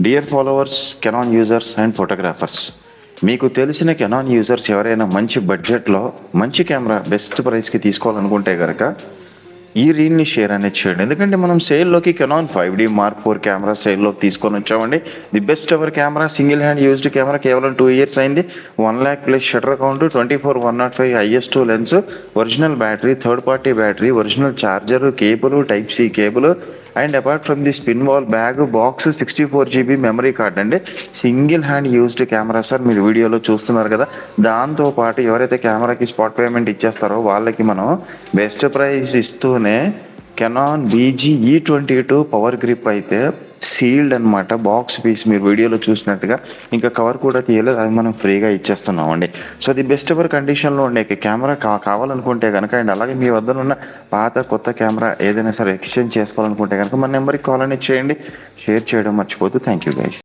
Dear followers, Canon users and photographers, మీకు తెలిసిన Canon users ఎవరైనా మంచి బడ్జెట్లో మంచి కెమెరా బెస్ట్ ప్రైస్కి తీసుకోవాలనుకుంటే కనుక ఈ రీల్ని షేర్ అనేది చేయండి. ఎందుకంటే మనం సేల్లోకి Canon 5D Mark IV camera సేల్లోకి తీసుకొని వచ్చామండి. The best ever camera, single hand used camera, కేవలం 2 years అయింది. 1 lakh plus shutter count, 24-105 IS2 lens, original battery, third party battery, original charger, cable, type C cable, and apart from the spin wall bag, box, 64 GB memory card అండి. Single hand used camera sir, మీరు వీడియోలో చూస్తున్నారు కదా. దాంతోపాటు ఎవరైతే కెమెరాకి spot payment ఇచ్చేస్తారో వాళ్ళకి మనం బెస్ట్ ప్రైస్ ఇస్తూనే కెనాన్ BG-E22 పవర్ గ్రిప్ అయితే సీల్డ్ అనమాట, బాక్స్ పీస్ మీరు వీడియోలో చూసినట్టుగా, ఇంకా కవర్ కూడా తీయలేదు, అది మనం ఫ్రీగా ఇచ్చేస్తున్నామండి. సో అది బెస్ట్ ఎవర్ కండిషన్లో ఉండే కెమెరా కావాలనుకుంటే కనుక, అండ్ అలాగే మీ వద్ద ఉన్న పాత కొత్త కెమెరా ఏదైనా సరే ఎక్స్చేంజ్ చేసుకోవాలనుకుంటే కనుక మన నెంబర్కి కాల్ అనేది చేయండి. షేర్ చేయడం మర్చిపోద్దు. Thank you guys.